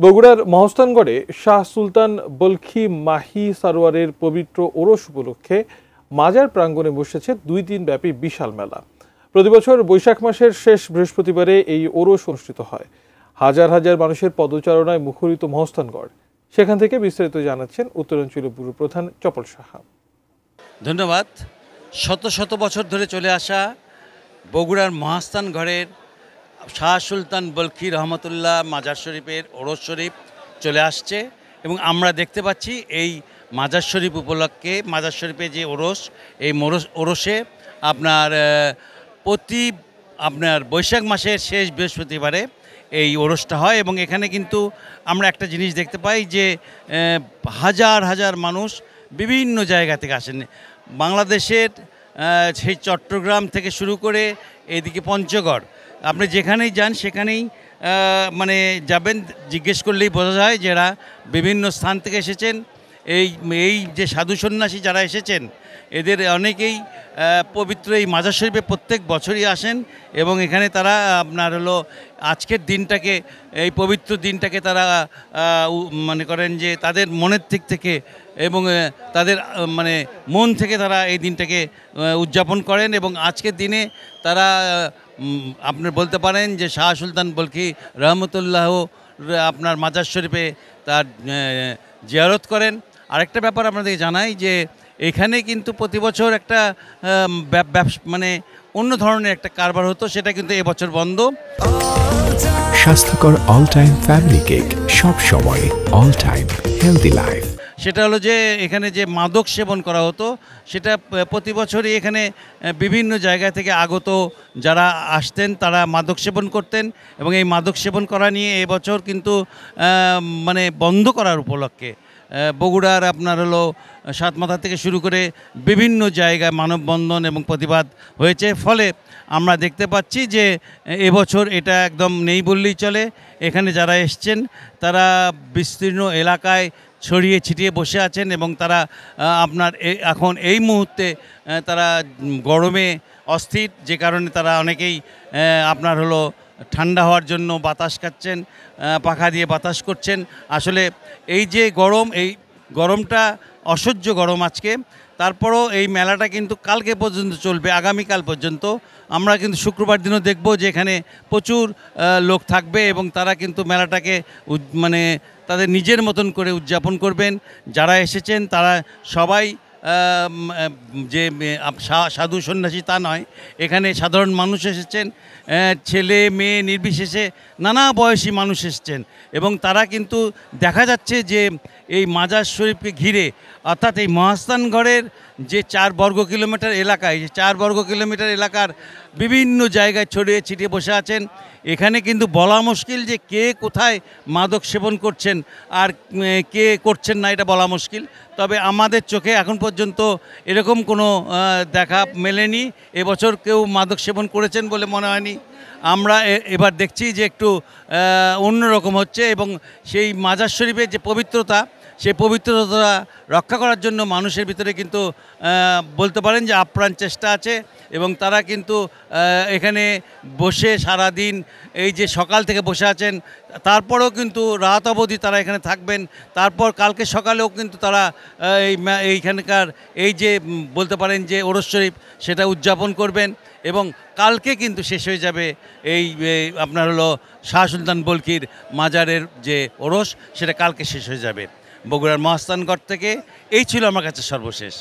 বগুড়ার মহস্থানগড়ে শাহ সুলতান বলখী মাহি সারোয়ারের পবিত্র ওরস উপলক্ষে মাজার প্রাঙ্গণে বসেছে 2 দিন ব্যাপী বিশাল মেলা। প্রতিবছর বৈশাখ মাসের শেষ বৃহস্পতিবারে এই ওরস অনুষ্ঠিত হয়। হাজার হাজার মানুষের পদচারণায় মুখরিত মহস্থানগড়। সেখান থেকে বিস্তারিত জানাচ্ছেন উত্তরাঞ্চলীয় ব্যুরো প্রধান চপল সাহা। ধন্যবাদ। শত শত বছর ধরে চলে আসা বগুড়ার মহাস্থানগড়ের শাহ সুলতান বলখী রহমতুল্লাহ মাজার শরীফের ওরস শরীফ চলে আসছে এবং আমরা দেখতে পাচ্ছি এই মাজার শরীফ উপলক্ষে মাজার শরীফে যে ওরস, এই ওরসে প্রতি বৈশাখ মাসের শেষ বৃহস্পতিবারে এই ওরসটা হয় এবং এখানে কিন্তু আমরা একটা জিনিস দেখতে পাই যে হাজার হাজার মানুষ বিভিন্ন জায়গা থেকে আসেন। বাংলাদেশের সেই চট্টগ্রাম থেকে শুরু করে এদিকে পঞ্চগড়, আপনি যেখানেই যান সেখানেই যাবেন, জিজ্ঞেস করলেই বোঝা যায় যে এরা বিভিন্ন স্থান থেকে এসেছেন। এই যে সাধু সন্ন্যাসী যারা এসেছেন এদের অনেকেই পবিত্র এই মাজার শরীফে প্রত্যেক বছরই আসেন এবং এখানে তারা আজকের দিনটাকে, এই পবিত্র দিনটাকে তারা মনে করেন যে তাদের মনের দিক থেকে এবং তাদের মন থেকে তারা এই দিনটাকে উদযাপন করেন এবং আজকের দিনে তারা আপনি বলতে পারেন যে শাহ সুলতান বলখী রহমতুল্লাহ মাজার শরীফে তার জিয়ারত করেন। আরেকটা ব্যাপার আপনাদেরকে জানাই যে এখানে কিন্তু প্রতি বছর একটা অন্য ধরনের একটা কারবার হতো, সেটা কিন্তু এবছর বন্ধ। স্বাস্থ্যকর অল টাইম ফ্যামিলি কেক, সব সময় অল টাইম হেলদি লাইফ। সেটা হলো যে এখানে যে মাদক সেবন করা হতো সেটা প্রতি বছরই এখানে বিভিন্ন জায়গা থেকে আগত যারা আসতেন তারা মাদক সেবন করতেন এবং এই মাদক সেবন করা নিয়ে এবছর কিন্তু বন্ধ করার উপলক্ষে বগুড়ার সাতমাথা থেকে শুরু করে বিভিন্ন জায়গায় মানববন্ধন এবং প্রতিবাদ হয়েছে। ফলে আমরা দেখতে পাচ্ছি যে এবছর এটা একদম নেই বললেই চলে। এখানে যারা এসছেন তারা বিস্তীর্ণ এলাকায় ছড়িয়ে ছিটিয়ে বসে আছেন এবং তারা এখন এই মুহূর্তে তারা গরমে অস্থির, যে কারণে তারা অনেকেই ঠান্ডা হওয়ার জন্য বাতাস খাচ্ছেন, পাখা দিয়ে বাতাস করছেন। আসলে এই যে গরম, এই গরমটা অসহ্য গরম আজকে। তারপরও এই মেলাটা কিন্তু কালকে পর্যন্ত চলবে, আগামীকাল পর্যন্ত। আমরা কিন্তু শুক্রবার দিনও দেখব যে এখানে প্রচুর লোক থাকবে এবং তারা কিন্তু মেলাটাকে তাদের নিজের মতন করে উদযাপন করবেন। যারা এসেছেন তারা সবাই যে সাধু সন্ন্যাসী তা নয়, এখানে সাধারণ মানুষ এসেছেন, ছেলে মেয়ে নির্বিশেষে নানা বয়সী মানুষ এসেছেন এবং তারা কিন্তু দেখা যাচ্ছে যে এই মাজার শরীফকে ঘিরে, অর্থাৎ এই মহাস্থানগড়ের যে 4 বর্গ কিলোমিটার এলাকায়, 4 বর্গ কিলোমিটার এলাকার বিভিন্ন জায়গায় ছড়িয়ে ছিটিয়ে বসে আছেন। এখানে কিন্তু বলা মুশকিল যে কে কোথায় মাদক সেবন করছেন আর কে করছেন না, এটা বলা মুশকিল। তবে আমাদের চোখে এখন পর্যন্ত এরকম কোনো দেখা মেলেনি। এবছর কেউ মাদক সেবন করেছেন বলে মনে হয়নি। আমরা এবার দেখছি যে একটু অন্যরকম হচ্ছে এবং সেই মাজার শরীফের যে পবিত্রতা, সেই পবিত্রতা রক্ষা করার জন্য মানুষের ভিতরে কিন্তু বলতে পারেন যে আপ্রাণ চেষ্টা আছে এবং তারা কিন্তু এখানে বসে সারাদিন, এই যে সকাল থেকে বসে আছেন, তারপরেও কিন্তু রাত অবধি তারা এখানে থাকবেন। তারপর কালকে সকালেও কিন্তু তারা এইখানকার এই যে বলতে পারেন যে ওরস শরীফ সেটা উদযাপন করবেন এবং কালকে কিন্তু শেষ হয়ে যাবে এই শাহ সুলতান বলখীর মাজারের যে ওরস, সেটা কালকে শেষ হয়ে যাবে। বগুড়ার মহাস্থানগড় থেকে এই ছিল আমার কাছে সর্বশেষ।